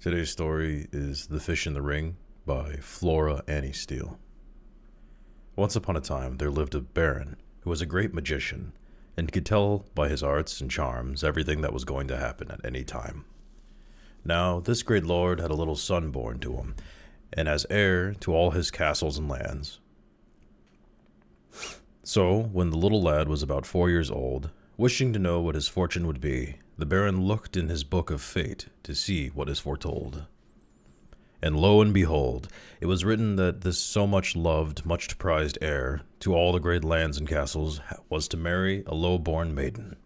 Today's story is The Fish in the Ring by Flora Annie Steel. Once upon a time, there lived a baron who was a great magician and could tell by his arts and charms everything that was going to happen at any time. Now, this great lord had a little son born to him, and as heir to all his castles and lands. So, when the little lad was about 4 years old, wishing to know what his fortune would be, the baron looked in his book of fate to see what is foretold. And lo and behold, it was written that this so much loved, much prized heir to all the great lands and castles was to marry a low-born maiden.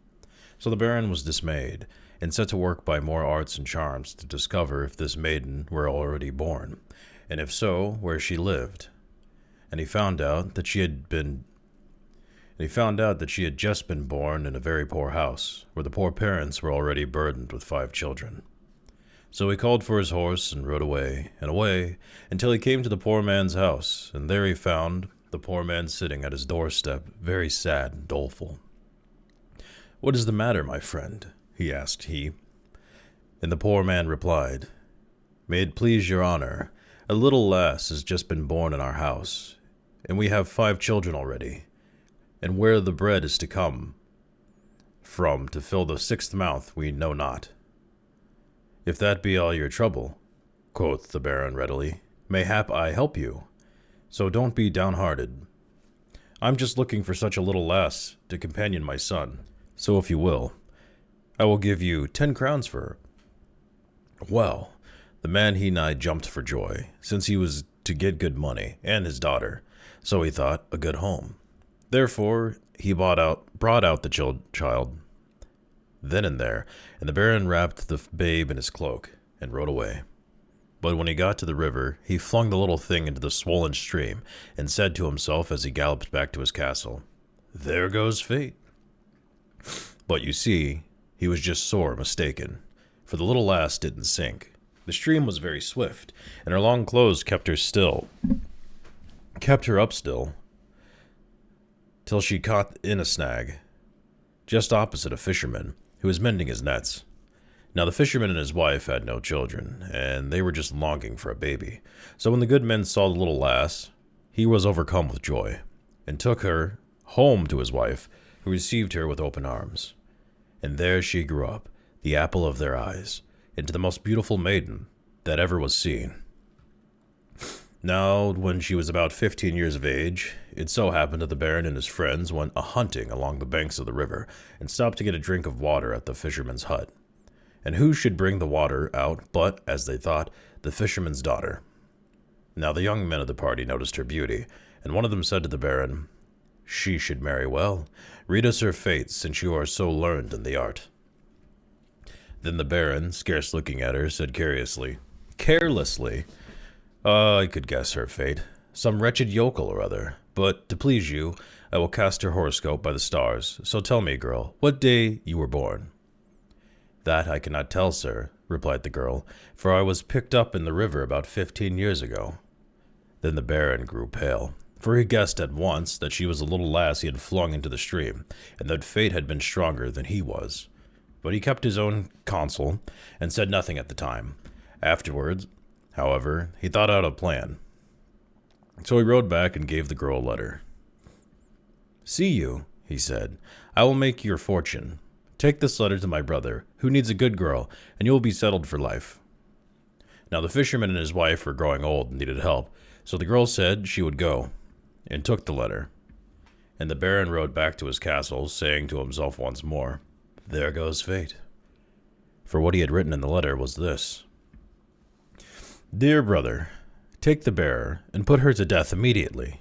So the baron was dismayed, and set to work by more arts and charms to discover if this maiden were already born, and if so, where she lived. And he found out that she had just been born in a very poor house, where the poor parents were already burdened with 5 children. So he called for his horse and rode away, until he came to the poor man's house, and there he found the poor man sitting at his doorstep, very sad and doleful. "What is the matter, my friend?" asked he. And the poor man replied, "May it please your honor, a little lass has just been born in our house, and we have 5 children already. And where the bread is to come from to fill the 6th mouth we know not." "If that be all your trouble," quoth the baron readily, "mayhap I help you, so don't be downhearted. I'm just looking for such a little lass to companion my son, so if you will, I will give you 10 crowns for her." Well, the man he nigh jumped for joy, since he was to get good money, and his daughter, so he thought, a good home. Therefore, he brought out the child then and there, and the baron wrapped the babe in his cloak, and rode away. But when he got to the river, he flung the little thing into the swollen stream, and said to himself as he galloped back to his castle, "There goes fate." But you see, he was just sore mistaken, for the little lass didn't sink. The stream was very swift, and her long clothes kept her up still, till she caught in a snag, just opposite a fisherman, who was mending his nets. Now the fisherman and his wife had no children, and they were just longing for a baby. So when the good man saw the little lass, he was overcome with joy, and took her home to his wife, who received her with open arms. And there she grew up, the apple of their eyes, into the most beautiful maiden that ever was seen. Now, when she was about 15 years of age, it so happened that the baron and his friends went a-hunting along the banks of the river, and stopped to get a drink of water at the fisherman's hut. And who should bring the water out but, as they thought, the fisherman's daughter? Now the young men of the party noticed her beauty, and one of them said to the baron, "She should marry well. Read us her fate, since you are so learned in the art." Then the baron, scarce looking at her, said carelessly, "I could guess her fate. Some wretched yokel or other. But, to please you, I will cast her horoscope by the stars. So tell me, girl, what day you were born?" "That I cannot tell, sir," replied the girl, "for I was picked up in the river about 15 years ago." Then the baron grew pale, for he guessed at once that she was a little lass he had flung into the stream, and that fate had been stronger than he was. But he kept his own counsel, and said nothing at the time. Afterwards, however, he thought out a plan. So he rode back and gave the girl a letter. "See you," he said, "I will make your fortune. Take this letter to my brother, who needs a good girl, and you will be settled for life." Now the fisherman and his wife were growing old and needed help, so the girl said she would go, and took the letter. And the baron rode back to his castle, saying to himself once more, "There goes fate." For what he had written in the letter was this: "Dear brother, take the bearer, and put her to death immediately."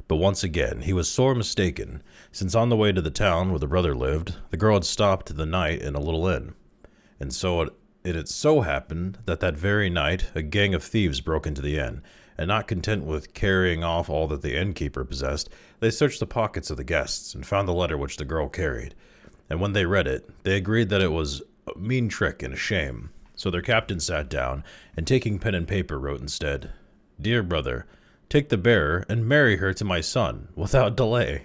But once again he was sore mistaken, since on the way to the town where the brother lived, the girl had stopped the night in a little inn. And so it so happened that very night a gang of thieves broke into the inn, and not content with carrying off all that the innkeeper possessed, they searched the pockets of the guests, and found the letter which the girl carried. And when they read it, they agreed that it was a mean trick and a shame. So their captain sat down, and taking pen and paper wrote instead, "Dear brother, take the bearer and marry her to my son, without delay."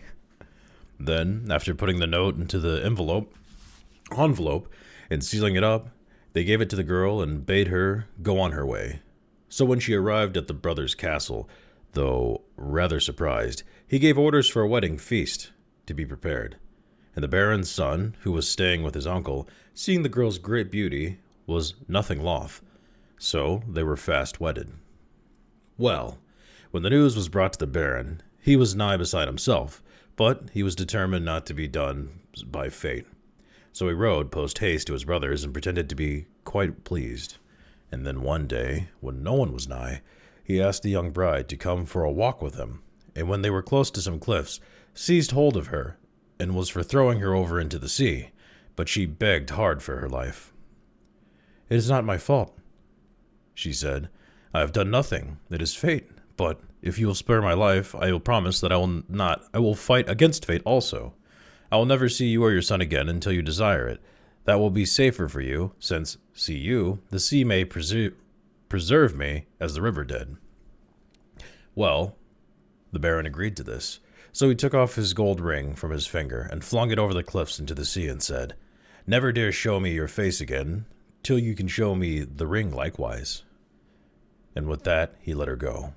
Then, after putting the note into the envelope, and sealing it up, They gave it to the girl and bade her go on her way. So when she arrived at the brother's castle, though rather surprised, he gave orders for a wedding feast to be prepared. And the baron's son, who was staying with his uncle, seeing the girl's great beauty, was nothing loth. So they were fast wedded. Well, when the news was brought to the baron, he was nigh beside himself, but he was determined not to be done by fate. So he rode post-haste to his brothers and pretended to be quite pleased. And then one day, when no one was nigh, he asked the young bride to come for a walk with him, and when they were close to some cliffs, seized hold of her, and was for throwing her over into the sea, but she begged hard for her life. "It is not my fault," she said. "I have done nothing. It is fate. But if you will spare my life, I will promise that I will fight against fate also. I will never see you or your son again until you desire it. That will be safer for you, since, see you, the sea may preserve me as the river did." Well, the baron agreed to this. So he took off his gold ring from his finger and flung it over the cliffs into the sea and said, "Never dare show me your face again, till you can show me the ring likewise." And with that, he let her go.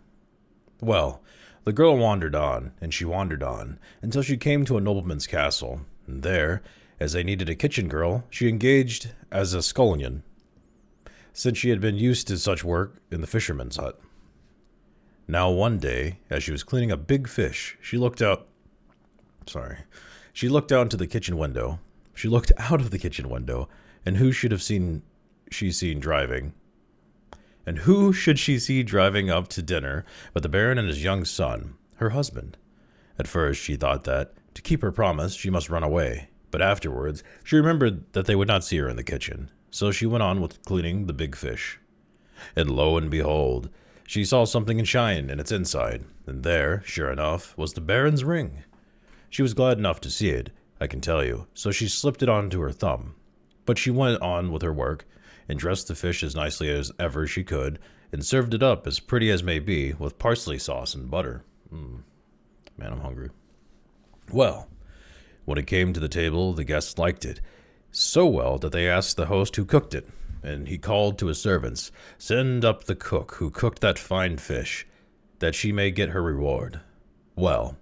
Well, the girl wandered on, and she wandered on, until she came to a nobleman's castle, and there, as they needed a kitchen girl, she engaged as a scullion, since she had been used to such work in the fisherman's hut. Now one day, as she was cleaning a big fish, she looked out into the kitchen window. She looked out of the kitchen window, and who should she see driving up to dinner but the baron and his young son, her husband. At first she thought that, to keep her promise, she must run away, but afterwards she remembered that they would not see her in the kitchen, so she went on with cleaning the big fish. And lo and behold, she saw something shine in its inside, and there, sure enough, was the baron's ring. She was glad enough to see it, I can tell you, so she slipped it onto her thumb. But she went on with her work, and dressed the fish as nicely as ever she could, and served it up as pretty as may be, with parsley sauce and butter. Man, I'm hungry. Well, when it came to the table, the guests liked it so well that they asked the host who cooked it, and he called to his servants, "Send up the cook who cooked that fine fish, that she may get her reward." Well,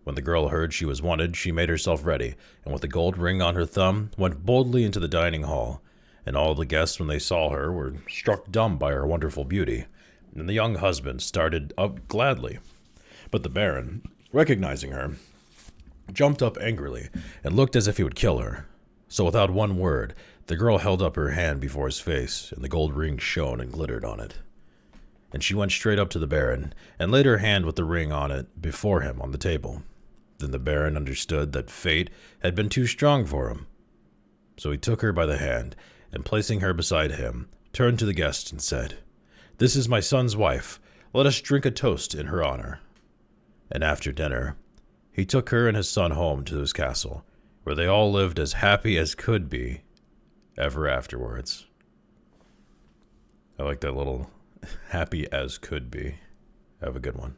when the girl heard she was wanted, she made herself ready, and with the gold ring on her thumb, went boldly into the dining hall. And all the guests, when they saw her, were struck dumb by her wonderful beauty, and the young husband started up gladly. But the baron, recognizing her, jumped up angrily, and looked as if he would kill her. So without one word, the girl held up her hand before his face, and the gold ring shone and glittered on it. And she went straight up to the baron, and laid her hand with the ring on it before him on the table. Then the baron understood that fate had been too strong for him. So he took her by the hand, and placing her beside him, turned to the guests and said, "This is my son's wife. Let us drink a toast in her honor." And after dinner, he took her and his son home to his castle, where they all lived as happy as could be ever afterwards. I like that little happy as could be. Have a good one.